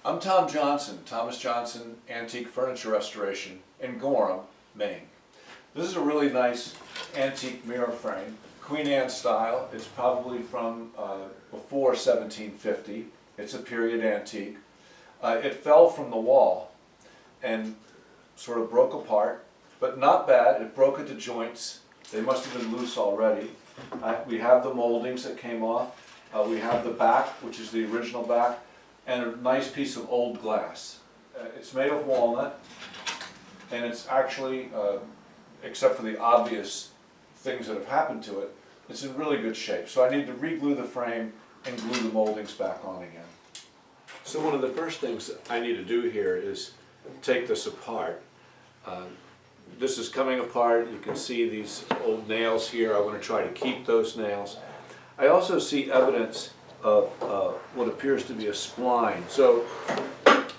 I'm Tom Johnson, Thomas Johnson Antique Furniture Restoration in Gorham, Maine. This is a really nice antique mirror frame, Queen Anne style. It's probably from before 1750. It's a period antique. It fell from the wall and sort of broke apart, but not bad. It broke at the joints. They must have been loose already. We have the moldings that came off. We have the back, which is the original back, and a nice piece of old glass. It's made of walnut, and it's actually, except for the obvious things that have happened to it, it's in really good shape. So I need to re-glue the frame and glue the moldings back on again. So one of the first things I need to do here is take this apart. This is coming apart. You can see these old nails here. I want to try to keep those nails. I also see evidence of what appears to be a spline. So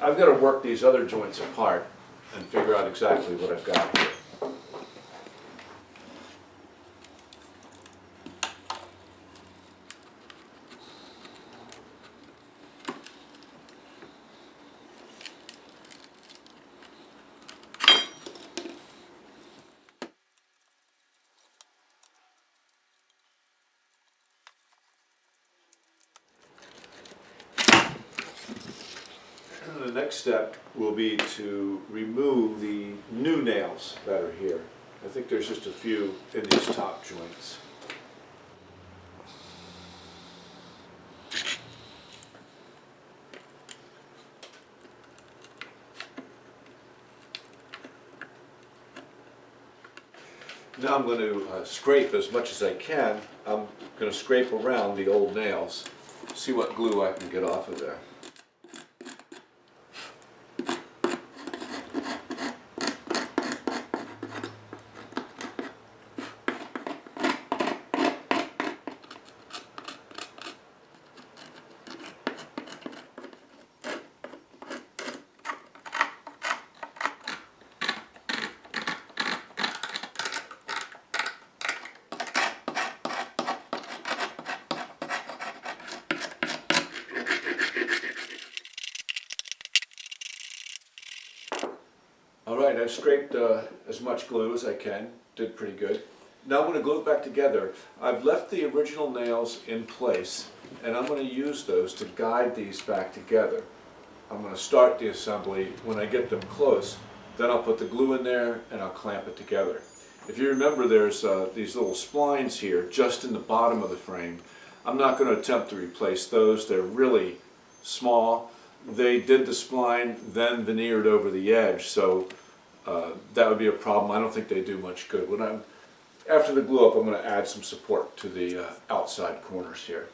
I've got to work these other joints apart and figure out exactly what I've got here. The next step will be to remove the new nails that are here. I think there's just a few in these top joints. Now I'm going to scrape as much as I can. I'm going to scrape around the old nails, see what glue I can get off of there. Alright, I've scraped as much glue as I can, did pretty good. Now I'm going to glue it back together. I've left the original nails in place, and I'm going to use those to guide these back together. I'm going to start the assembly. When I get them close, then I'll put the glue in there and I'll clamp it together. If you remember, there's these little splines here just in the bottom of the frame. I'm not going to attempt to replace those. They're really small. They did the spline, then veneered over the edge, so that would be a problem. I don't think they do much good. After the glue up, I'm going to add some support to the outside corners here.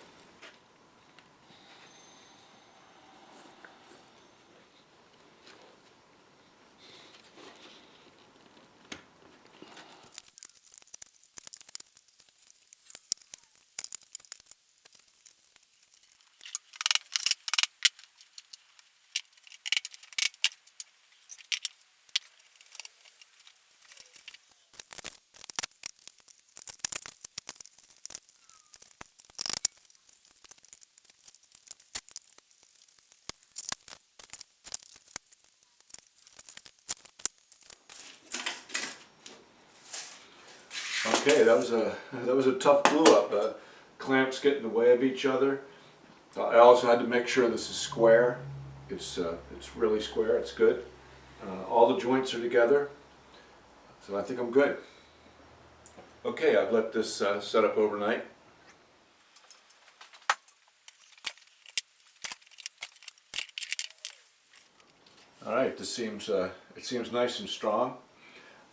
Okay, that was a tough glue up. Clamps get in the way of each other. I also had to make sure this is square. It's really square. It's good. All the joints are together, so I think I'm good. Okay, I've let this set up overnight. All right, this seems it seems nice and strong,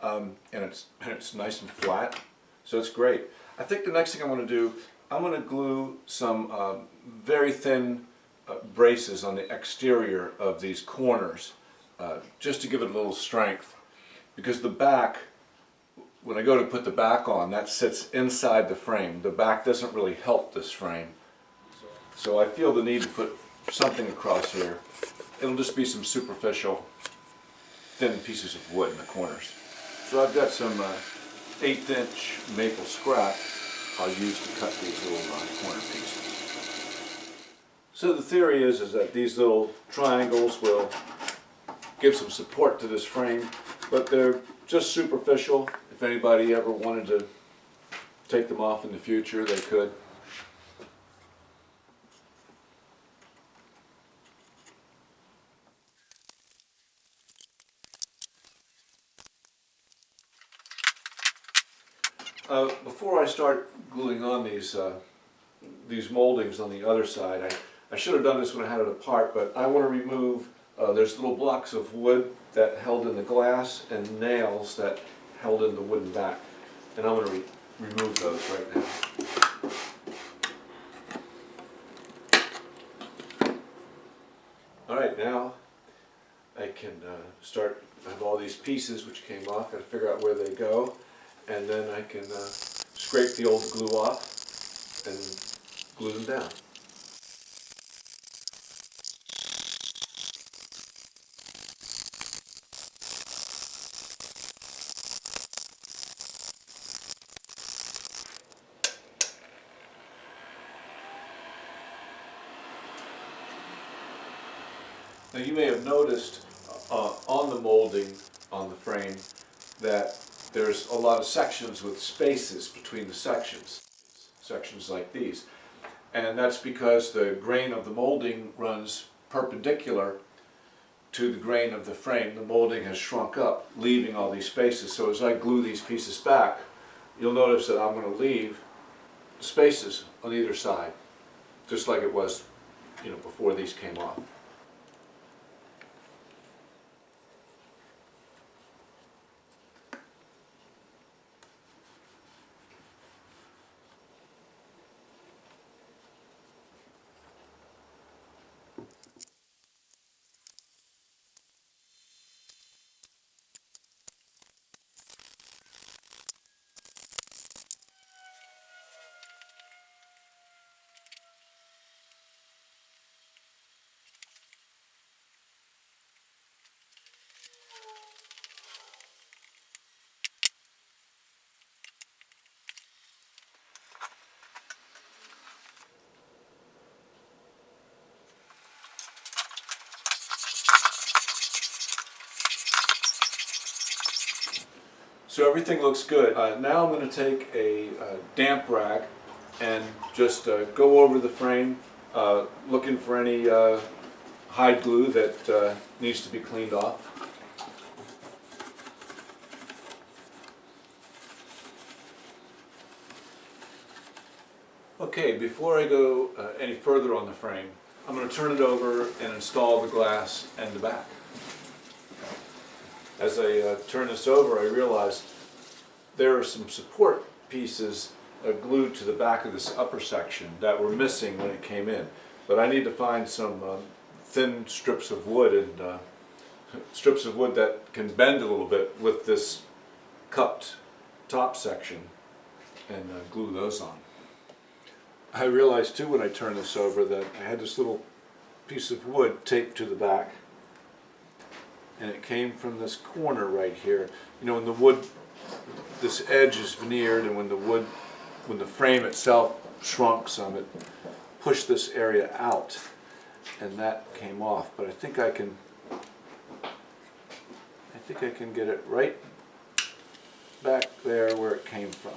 and it's nice and flat. So it's great. I think the next thing I'm going to do, I'm going to glue some very thin braces on the exterior of these corners, just to give it a little strength. Because the back, when I go to put the back on, that sits inside the frame. The back doesn't really help this frame. So I feel the need to put something across here. It'll just be some superficial thin pieces of wood in the corners. So I've got some 1/8" maple scrap I'll use to cut these little corner pieces. So the theory is that these little triangles will give some support to this frame, but they're just superficial. If anybody ever wanted to take them off in the future, they could. Before I start gluing on these moldings on the other side, I should have done this when I had it apart, but I want to remove, there's little blocks of wood that held in the glass and nails that held in the wooden back. And I'm going to remove those right now. Alright, now I can start. I have all these pieces which came off, got to figure out where they go, and then I can scrape the old glue off and glue them down. Now you may have noticed on the molding on the frame that there's a lot of sections with spaces between the sections like these. And that's because the grain of the molding runs perpendicular to the grain of the frame. The molding has shrunk up, leaving all these spaces. So as I glue these pieces back, you'll notice that I'm going to leave spaces on either side, just like it was, before these came off. So everything looks good. Now I'm going to take a damp rag and just go over the frame, looking for any hide glue that needs to be cleaned off. Okay, before I go any further on the frame, I'm going to turn it over and install the glass and the back. As I turn this over, I realized there are some support pieces glued to the back of this upper section that were missing when it came in. But I need to find some thin strips of wood and strips of wood that can bend a little bit with this cupped top section and glue those on. I realized too when I turned this over that I had this little piece of wood taped to the back, and it came from this corner right here. When the wood, this edge is veneered, and when the frame itself shrunk some, it pushed this area out, and that came off. But I think I can get it right back there where it came from.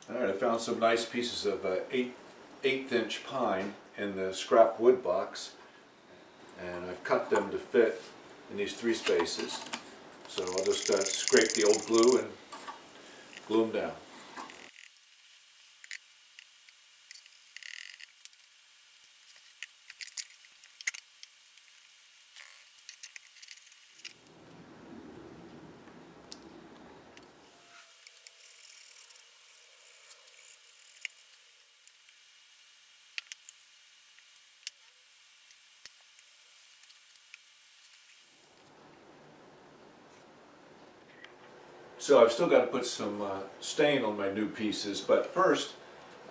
All right, I found some nice pieces of 1/8" pine in the scrap wood box. And I've cut them to fit in these 3 spaces. So I'll just scrape the old glue and glue them down. So I've still got to put some stain on my new pieces, but first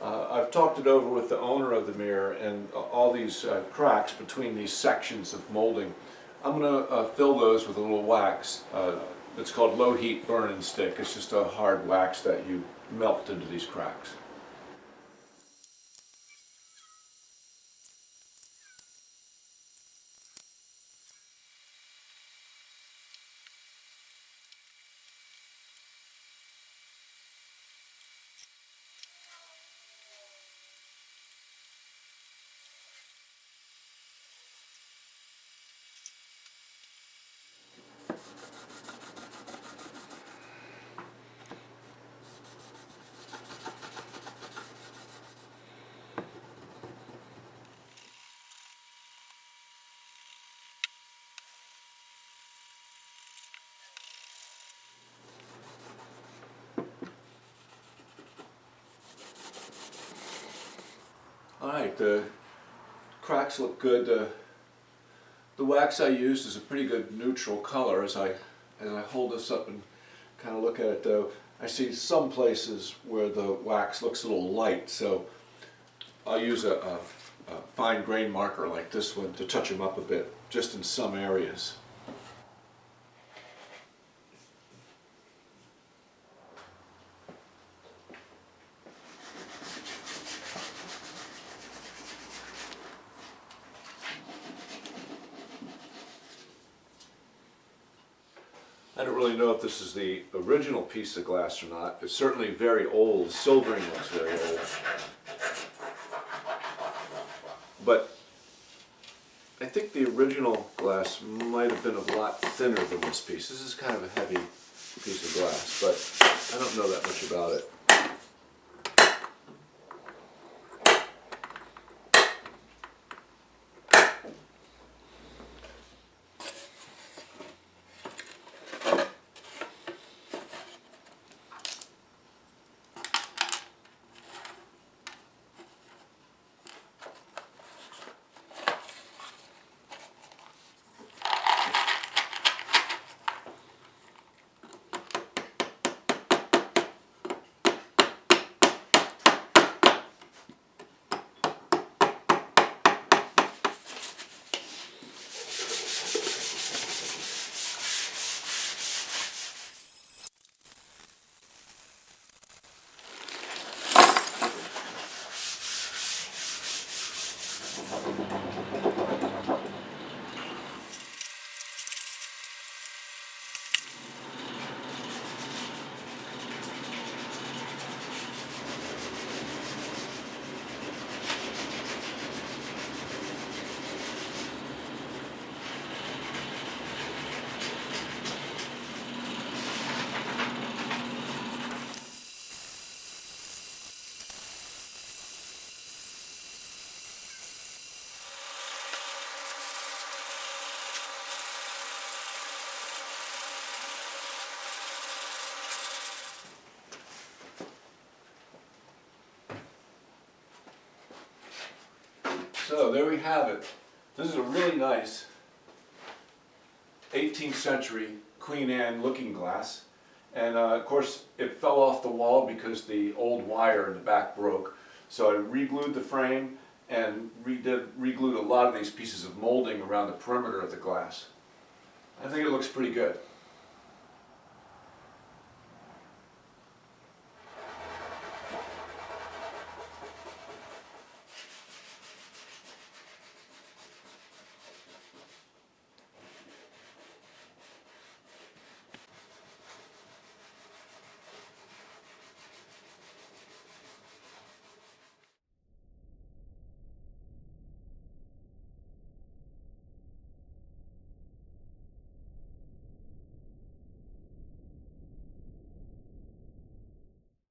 I've talked it over with the owner of the mirror, and all these cracks between these sections of molding, I'm going to fill those with a little wax. It's called low heat burn and stick. It's just a hard wax that you melt into these cracks. right, the cracks look good. The wax I used is a pretty good neutral color. As I hold this up and kind of look at it, though, I see some places where the wax looks a little light, so I'll use a fine grain marker like this one to touch them up a bit, just in some areas. I don't really know if this is the original piece of glass or not. It's certainly very old. The silvering looks very old. But I think the original glass might have been a lot thinner than this piece. This is kind of a heavy piece of glass, but I don't know that much about it. So there we have it. This is a really nice 18th century Queen Anne looking glass. And of course it fell off the wall because the old wire in the back broke. So I re-glued the frame and re-glued a lot of these pieces of molding around the perimeter of the glass. I think it looks pretty good.